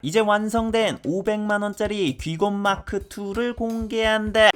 이제 완성된 500만원짜리 귀곰 마크2를 공개한다.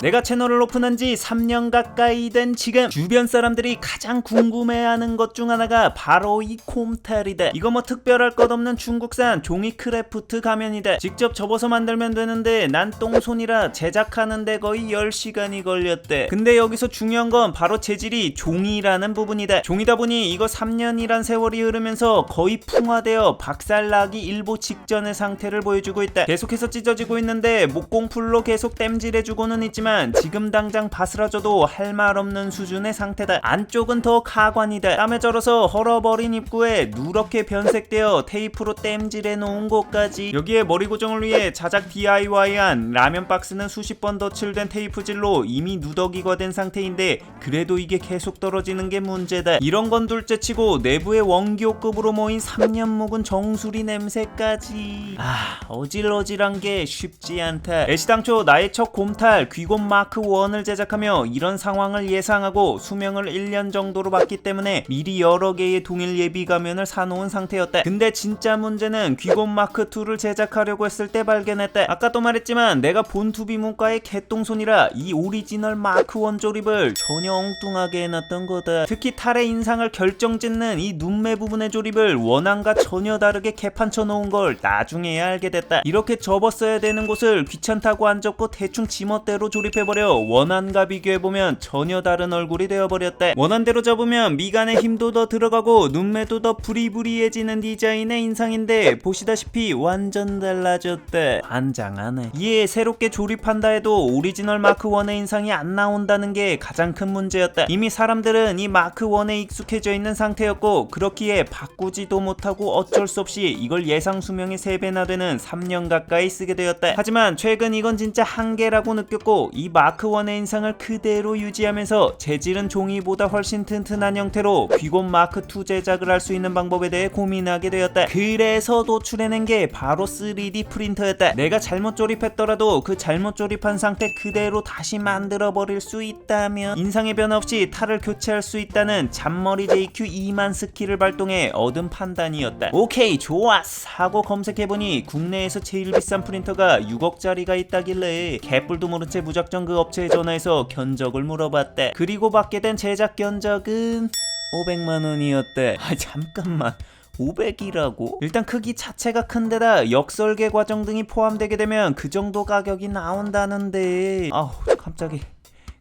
내가 채널을 오픈한 지 3년 가까이 된 지금 주변 사람들이 가장 궁금해하는 것 중 하나가 바로 이 콤탈이다. 이거 뭐 특별할 것 없는 중국산 종이 크래프트 가면이다. 직접 접어서 만들면 되는데 난 똥손이라 제작하는데 거의 10시간이 걸렸대. 근데 여기서 중요한 건 바로 재질이 종이라는 부분이다. 종이다 보니 이거 3년이란 세월이 흐르면서 거의 풍화되어 박살나기 일보 직전의 상태를 보여주고 있다. 계속해서 찢어지고 있는데 목공풀로 계속 땜질해주고는 있지만 지금 당장 바스라져도 할 말 없는 수준의 상태다. 안쪽은 더 가관이다. 땀에 절어서 헐어버린 입구에 누렇게 변색되어 테이프로 땜질해 놓은 곳까지. 여기에 머리 고정을 위해 자작 DIY한 라면 박스는 수십 번 덧칠된 테이프질로 이미 누더기가 된 상태인데 그래도 이게 계속 떨어지는 게 문제다. 이런 건 둘째치고 내부에 원기호급으로 모인 3년 묵은 정수리 냄새까지. 어질어질한 게 쉽지 않다. 애시당초 나의 첫 곰탈 귀곰 마크1을 제작하며 이런 상황을 예상하고 수명을 1년 정도로 봤기 때문에 미리 여러 개의 동일 예비 가면을 사놓은 상태였다. 근데 진짜 문제는 귀곰 마크2를 제작하려고 했을 때 발견했다. 아까도 말했지만 내가 본투비 문과의 개똥손이라 이 오리지널 마크1 조립을 전혀 엉뚱하게 해놨던 거다. 특히 탈의 인상을 결정짓는 이 눈매 부분의 조립을 원안과 전혀 다르게 개판쳐 놓은 걸 나중에야 알게 됐다. 이렇게 접었어야 되는 곳을 귀찮다고 안 접고 대충 지멋대로 조립해버려 원안과 비교해보면 전혀 다른 얼굴이 되어버렸대. 원안대로 접으면 미간에 힘도 더 들어가고 눈매도 더 부리부리해지는 디자인의 인상인데 보시다시피 완전 달라졌대. 환장하네. 이에 새롭게 조립한다 해도 오리지널 마크1의 인상이 안 나온다는 게 가장 큰 문제였다. 이미 사람들은 이 마크1에 익숙해져 있는 상태였고 그렇기에 바꾸지도 못하고 어쩔 수 없이 이걸 예상 수명의 3배나 되는 3년 가까이 쓰게 되었다. 하지만 최근 이건 진짜 한계라고 느꼈고 이 마크1의 인상을 그대로 유지하면서 재질은 종이보다 훨씬 튼튼한 형태로 귀곰 마크2 제작을 할 수 있는 방법에 대해 고민하게 되었다. 그래서 도출해낸 게 바로 3D 프린터였다. 내가 잘못 조립했더라도 그 잘못 조립한 상태 그대로 다시 만들어버릴 수 있다면 인상의 변화 없이 탈을 교체할 수 있다는 잔머리 JQ 2만 스킬을 발동해 얻은 판단이었다. 오케이 좋았어 하고 검색해보니 국내에서 제일 비싼 프린터가 6억짜리가 있다길래 개뿔도 모른 채 무작정 그 업체에 전화해서 견적을 물어봤대. 그리고 받게 된 제작 견적은 500만원이었대. 잠깐만 500이라고? 일단 크기 자체가 큰데다 역설계 과정 등이 포함되게 되면 그 정도 가격이 나온다는데 갑자기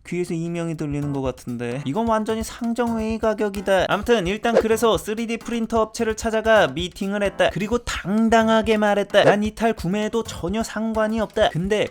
귀에서 이명이 들리는 것 같은데 이건 완전히 상정회의 가격이다. 아무튼 일단 그래서 3D 프린터 업체를 찾아가 미팅을 했다. 그리고 당당하게 말했다. 난 이 탈 구매에도 전혀 상관이 없다. 근데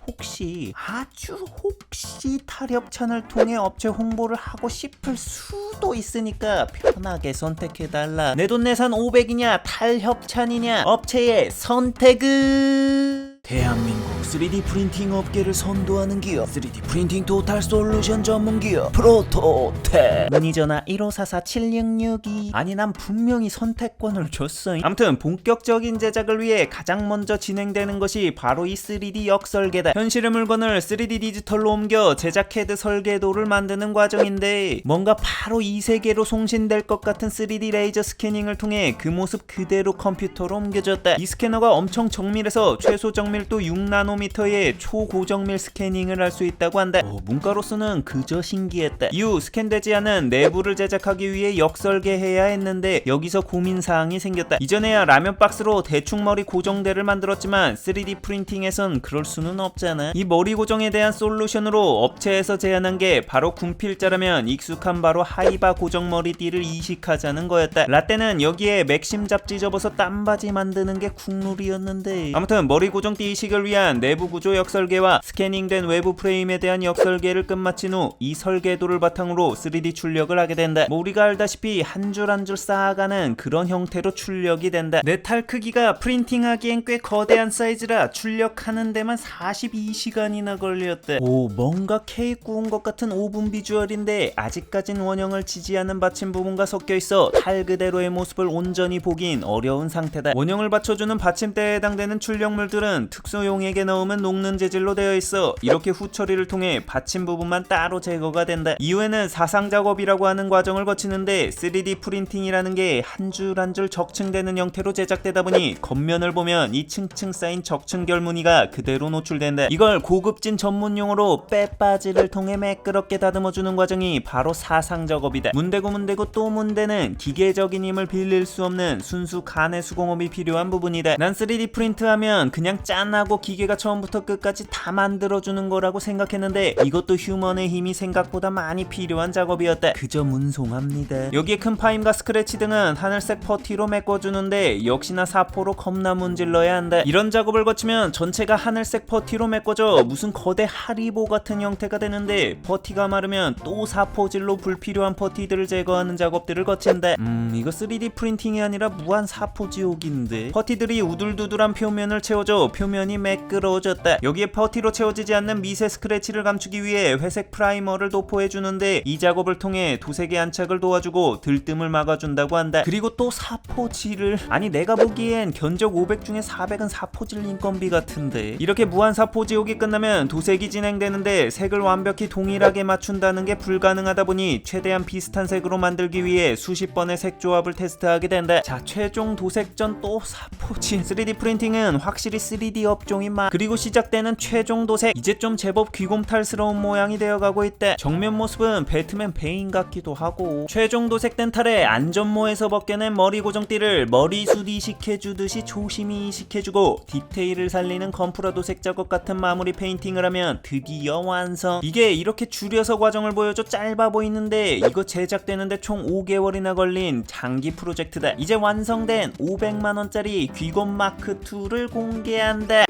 아주 혹시 탈 협찬을 통해 업체 홍보를 하고 싶을 수도 있으니까 편하게 선택해달라. 내돈내산 500이냐 탈 협찬이냐 업체의 선택은 대한민국 3D 프린팅 업계를 선도하는 기업 3D 프린팅 토탈 솔루션 전문 기업 프로토텍. 문의 전화 1544-7662. 아니 난 분명히 선택권을 줬어. 아무튼 본격적인 제작을 위해 가장 먼저 진행되는 것이 바로 이 3D 역설계다. 현실의 물건을 3D 디지털로 옮겨 제작 CAD 설계도를 만드는 과정인데 뭔가 바로 이 세계로 송신될 것 같은 3D 레이저 스캐닝을 통해 그 모습 그대로 컴퓨터로 옮겨졌다. 이 스캐너가 엄청 정밀해서 최소 정밀도 6나노미터의 초고정밀 스캐닝을 할 수 있다고 한다. 문과로서는 그저 신기했다. 이후 스캔되지 않은 내부를 제작하기 위해 역설계해야 했는데 여기서 고민사항이 생겼다. 이전에야 라면 박스로 대충 머리 고정대를 만들었지만 3D 프린팅에선 그럴 수는 없잖아. 이 머리 고정에 대한 솔루션으로 업체에서 제안한 게 바로 군필자라면 익숙한 바로 하이바 고정 머리띠를 이식하자는 거였다. 라떼는 여기에 맥심 잡지 접어서 땀바지 만드는 게 국룰이었는데 아무튼 머리 고정띠 이식을 위한 내부 구조 역설계와 스캐닝된 외부 프레임에 대한 역설계를 끝마친 후 이 설계도를 바탕으로 3D 출력을 하게 된다. 우리가 알다시피 한 줄 한 줄 쌓아가는 그런 형태로 출력이 된다. 내 탈 크기가 프린팅하기엔 꽤 거대한 사이즈라 출력하는 데만 42시간이나 걸렸대. 뭔가 케이크 구운 것 같은 오븐 비주얼인데 아직까진 원형을 지지하는 받침 부분과 섞여있어 탈 그대로의 모습을 온전히 보긴 어려운 상태다. 원형을 받쳐주는 받침대에 해당되는 출력물들은 특수용에게 넣은 넣으면 녹는 재질로 되어 있어 이렇게 후처리를 통해 받침 부분만 따로 제거가 된다. 이후에는 사상 작업이라고 하는 과정을 거치는데 3D 프린팅이라는 게 한 줄 한 줄 적층되는 형태로 제작되다 보니 겉면을 보면 이 층층 쌓인 적층결 무늬가 그대로 노출된다. 이걸 고급진 전문 용어로 빼빠지를 통해 매끄럽게 다듬어주는 과정이 바로 사상 작업이다. 문대고 또 문대는 기계적인 힘을 빌릴 수 없는 순수 간의 수공업이 필요한 부분이다. 난 3D 프린트하면 그냥 짠하고 기계가 처음부터 끝까지 다 만들어주는 거라고 생각했는데 이것도 휴먼의 힘이 생각보다 많이 필요한 작업이었다. 그저 문송합니다. 여기에 큰 파임과 스크래치 등은 하늘색 퍼티로 메꿔주는데 역시나 사포로 겁나 문질러야 한다. 이런 작업을 거치면 전체가 하늘색 퍼티로 메꿔져 무슨 거대 하리보 같은 형태가 되는데 퍼티가 마르면 또 사포질로 불필요한 퍼티들을 제거하는 작업들을 거친다. 이거 3D 프린팅이 아니라 무한 사포지옥인데. 퍼티들이 우둘두둘한 표면을 채워줘 표면이 매끄러워졌다. 여기에 퍼티로 채워지지 않는 미세 스크래치를 감추기 위해 회색 프라이머를 도포해주는데 이 작업을 통해 도색의 안착을 도와주고 들뜸을 막아준다고 한다. 그리고 또 사포질을 아니 내가 보기엔 견적 500 중에 400은 사포질 인건비 같은데. 이렇게 무한 사포지옥이 끝나면 도색이 진행되는데 색을 완벽히 동일하게 맞춘다는 게 불가능하다 보니 최대한 비슷한 색으로 만들기 위해 수십 번의 색 조합을 테스트하게 된다. 자, 최종 도색 전 또 사포질. 3D 프린팅은 확실히 3D 업종인 맛. 그리고 시작되는 최종 도색. 이제 좀 제법 귀곰탈스러운 모양이 되어가고 있다. 정면 모습은 배트맨 베인 같기도 하고. 최종 도색된 탈에 안전모에서 벗겨낸 머리 고정띠를 머리숱 이식해주듯이 조심히 이식해주고 디테일을 살리는 건프라 도색 작업 같은 마무리 페인팅을 하면 드디어 완성. 이게 이렇게 줄여서 과정을 보여줘 짧아 보이는데 이거 제작되는데 총 5개월이나 걸린 장기 프로젝트다. 이제 완성된 500만원짜리 귀곰 마크2를 공개한다.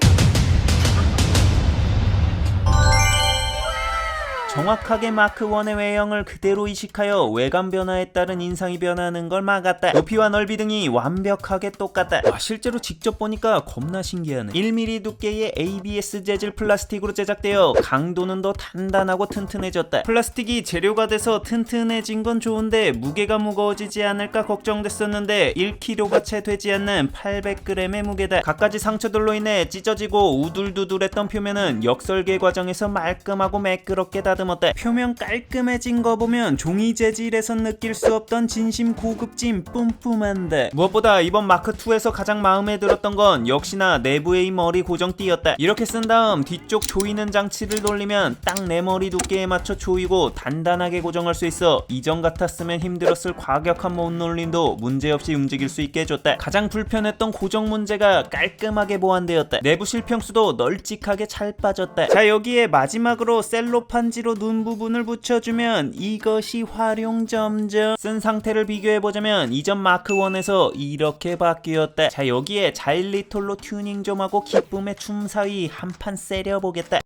정확하게 마크1의 외형을 그대로 이식하여 외관 변화에 따른 인상이 변하는 걸 막았다. 높이와 넓이 등이 완벽하게 똑같다. 와, 실제로 직접 보니까 겁나 신기하네. 1mm 두께의 ABS 재질 플라스틱으로 제작되어 강도는 더 단단하고 튼튼해졌다. 플라스틱이 재료가 돼서 튼튼해진 건 좋은데 무게가 무거워지지 않을까 걱정됐었는데 1kg가 채 되지 않는 800g의 무게다. 갖가지 상처들로 인해 찢어지고 우둘두둘했던 표면은 역설계 과정에서 말끔하고 매끄럽게 다듬었다. 표면 깔끔해진 거 보면 종이 재질에선 느낄 수 없던 진심 고급짐 뿜뿜한데. 무엇보다 이번 마크2에서 가장 마음에 들었던 건 역시나 내부의 머리 고정띠였다. 이렇게 쓴 다음 뒤쪽 조이는 장치를 돌리면 딱 내 머리 두께에 맞춰 조이고 단단하게 고정할 수 있어 이전 같았으면 힘들었을 과격한 못놀림도 문제없이 움직일 수 있게 해줬다. 가장 불편했던 고정 문제가 깔끔하게 보완되었다. 내부 실평수도 널찍하게 잘 빠졌다. 자, 여기에 마지막으로 셀로판지로 눈 부분을 붙여주면 이것이 활용점정. 쓴 상태를 비교해보자면 이전 마크1에서 이렇게 바뀌었다. 자, 여기에 자일리톨로 튜닝 좀 하고 기쁨의 춤 사이 한판 세려보겠다.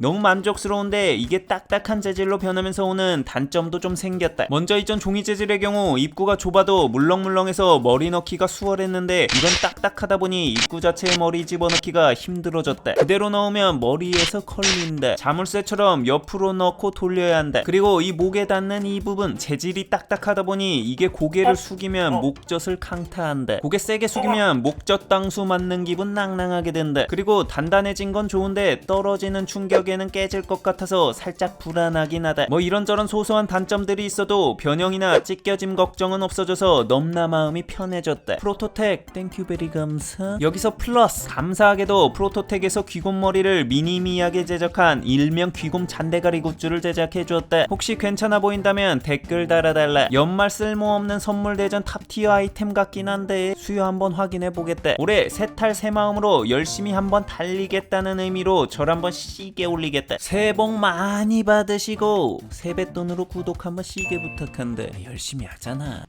너무 만족스러운데 이게 딱딱한 재질로 변하면서 오는 단점도 좀 생겼다. 먼저 이전 종이 재질의 경우 입구가 좁아도 물렁물렁해서 머리 넣기가 수월했는데 이건 딱딱하다 보니 입구 자체에 머리 집어넣기가 힘들어졌다. 그대로 넣으면 머리에서 걸린다. 자물쇠처럼 옆으로 넣고 돌려야 한다. 그리고 이 목에 닿는 이 부분 재질이 딱딱하다 보니 이게 고개를 숙이면 목젖을 강타한다. 고개 세게 숙이면 목젖 당수 맞는 기분 낭낭하게 된다. 그리고 단단해진 건 좋은데 떨어지는 충격에는 깨질 것 같아서 살짝 불안하긴 하다. 뭐 이런저런 소소한 단점들이 있어도 변형이나 찢겨짐 걱정은 없어져서 넘나 마음이 편해졌다. 프로토텍 땡큐 베리 감사. 여기서 플러스 감사하게도 프로토텍에서 귀곰머리를 미니미하게 제작한 일명 귀곰 잔대가리 굿즈를 제작해주었다. 혹시 괜찮아 보인다면 댓글 달아달라. 연말 쓸모없는 선물 대전 탑티어 아이템 같긴 한데 수요 한번 확인해보겠다. 올해 새탈 새마음으로 열심히 한번 달리겠다는 의미로 절 한번 시게 올리겠다. 새해 복 많이 받으시고 세뱃돈으로 구독 한번 시게 부탁한데 열심히 하잖아.